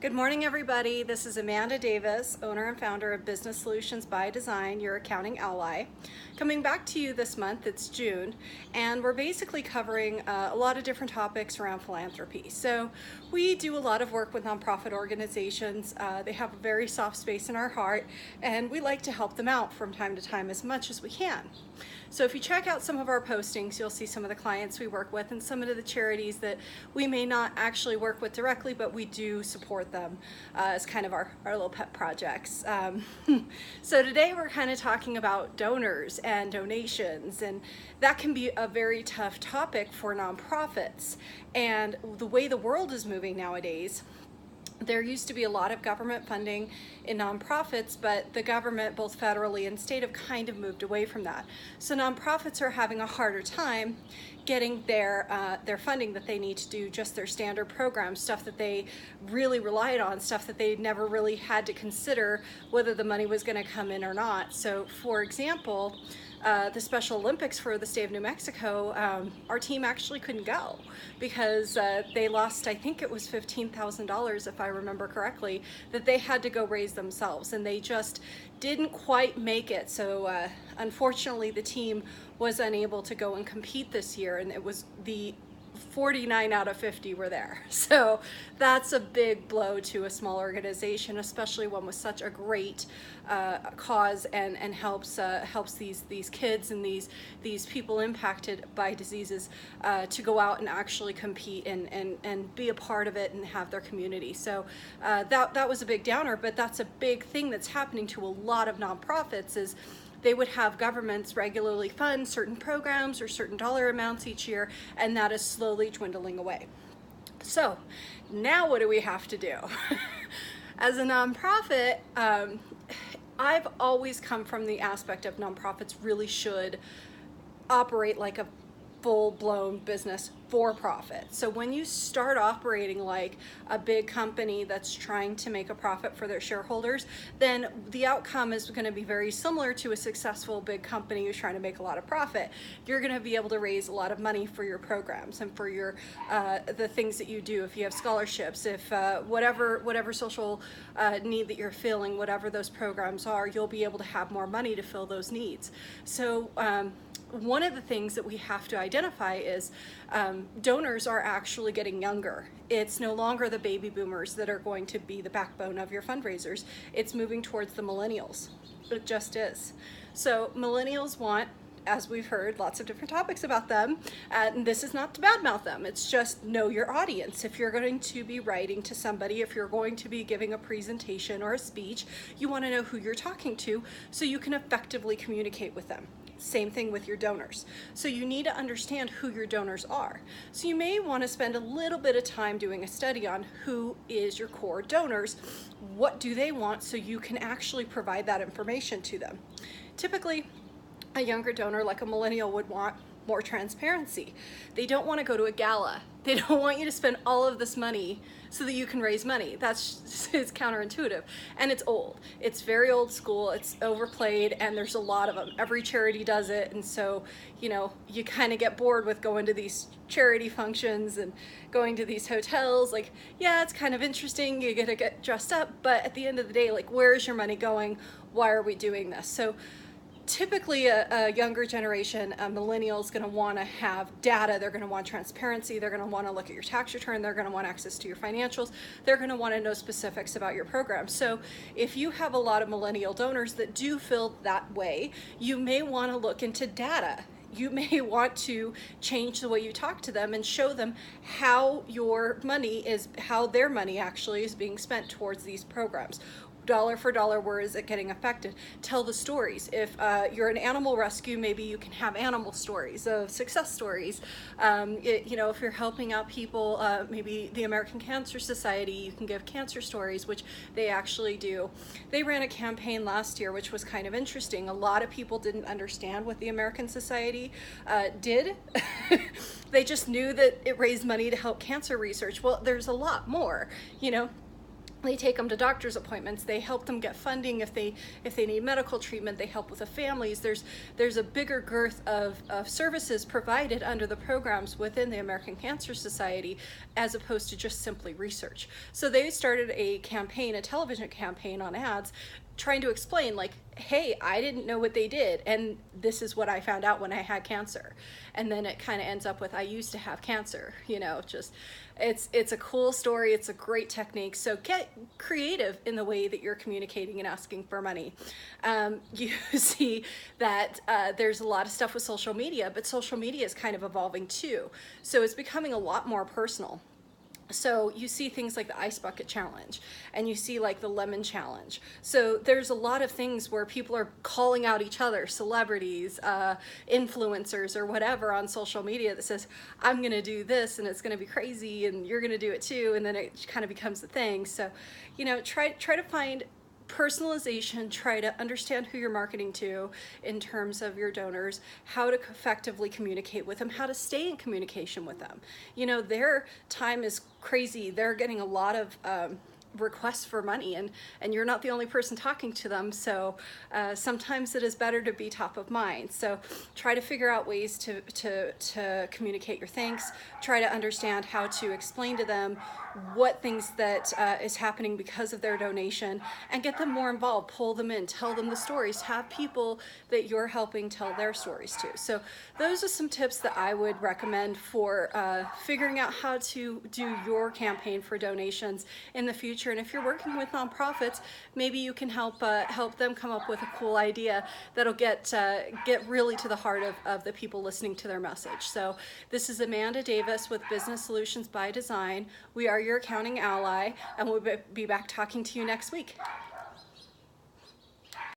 Good morning, everybody. This is Amanda Davis, owner and founder of Business Solutions by Design, your accounting ally. Coming back to you this month, it's June, and we're basically covering a lot of different topics around philanthropy. So we do a lot of work with nonprofit organizations. They have a very soft space in our heart, and we like to help them out from time to time as much as we can. So if you check out some of our postings, you'll see some of the clients we work with and some of the charities that we may not actually work with directly, but we do support them as kind of our little pet projects. So today we're kind of talking about donors and donations, and that can be a very tough topic for nonprofits. And the way the world is moving nowadays, there used to be a lot of government funding in nonprofits, but the government, both federally and state, have kind of moved away from that. So nonprofits are having a harder time getting their funding that they need to do just their standard programs, stuff that they really relied on, stuff that they never really had to consider whether the money was going to come in or not. So for example, the Special Olympics for the state of New Mexico, our team actually couldn't go because they lost, I think it was $15,000 if I remember correctly, that they had to go raise themselves, and they just didn't quite make it. So unfortunately the team was unable to go and compete this year, and it was the 49 out of 50 were there. So that's a big blow to a small organization, especially one with such a great cause and helps these kids and these people impacted by diseases to go out and actually compete and be a part of it and have their community. So that was a big downer, but that's a big thing that's happening to a lot of nonprofits. Is they would have governments regularly fund certain programs or certain dollar amounts each year, and that is slowly dwindling away. So now what do we have to do? As a nonprofit, I've always come from the aspect of nonprofits really should operate like a full-blown business for profit. So when you start operating like a big company that's trying to make a profit for their shareholders, then the outcome is going to be very similar to a successful big company who's trying to make a lot of profit. You're going to be able to raise a lot of money for your programs and for your the things that you do. If you have scholarships, if whatever social need that you're filling, whatever those programs are, you'll be able to have more money to fill those needs. So one of the things that we have to identify is donors are actually getting younger. It's no longer the baby boomers that are going to be the backbone of your fundraisers. It's moving towards the millennials. It just is. So millennials want, as we've heard, lots of different topics about them, and this is not to badmouth them, it's just know your audience. If you're going to be writing to somebody, if you're going to be giving a presentation or a speech, you want to know who you're talking to so you can effectively communicate with them. Same thing with your donors. So you need to understand who your donors are. So you may want to spend a little bit of time doing a study on who is your core donors, what do they want, so you can actually provide that information to them. Typically, a younger donor like a millennial would want more transparency. They don't want to go to a gala. They don't want you to spend all of this money so that you can raise money. It's counterintuitive, and it's old. It's very old school. It's overplayed, and there's a lot of them. Every charity does it, and so you kind of get bored with going to these charity functions and going to these hotels. Like, yeah, it's kind of interesting. You get to get dressed up, but at the end of the day, like, where is your money going? Why are we doing this? So typically a younger generation, a millennial, is going to want to have data. They're going to want transparency. They're going to want to look at your tax return. They're going to want access to your financials. They're going to want to know specifics about your program. So if you have a lot of millennial donors that do feel that way, you may want to look into data. You may want to change the way you talk to them and show them how how their money actually is being spent towards these programs. Dollar for dollar, where is it getting affected? Tell the stories. If you're an animal rescue, maybe you can have animal stories of success stories. If you're helping out people, maybe the American Cancer Society, you can give cancer stories, which they actually do. They ran a campaign last year, which was kind of interesting. A lot of people didn't understand what the American Society did. They just knew that it raised money to help cancer research. Well, there's a lot more, They take them to doctor's appointments. They help them get funding if they need medical treatment. They help with the families. There's a bigger girth of services provided under the programs within the American Cancer Society, as opposed to just simply research. So they started a campaign, a television campaign on ads, trying to explain, like, hey, I didn't know what they did, and this is what I found out when I had cancer. And then it kind of ends up with, I used to have cancer, you know. Just it's a cool story. It's a great technique. So get creative in the way that you're communicating and asking for money. You see that there's a lot of stuff with social media, but social media is kind of evolving too. So it's becoming a lot more personal. So you see things like the Ice Bucket Challenge, and you see like the Lemon Challenge. So there's a lot of things where people are calling out each other, celebrities, influencers, or whatever on social media, that says, I'm gonna do this and it's gonna be crazy and you're gonna do it too, and then it kind of becomes the thing. So, you know, try to find personalization, try to understand who you're marketing to in terms of your donors, how to effectively communicate with them, how to stay in communication with them. You know, their time is crazy. They're getting a lot of requests for money, and you're not the only person talking to them. So sometimes it is better to be top of mind. So try to figure out ways to communicate your thanks. Try to understand how to explain to them what things that is happening because of their donation, and get them more involved. Pull them in, tell them the stories, have people that you're helping tell their stories to. So those are some tips that I would recommend for figuring out how to do your campaign for donations in the future. And if you're working with nonprofits, maybe you can help them come up with a cool idea that'll get really to the heart of the people listening to their message. So this is Amanda Davis with Business Solutions by Design. We are your accounting ally, and we'll be back talking to you next week.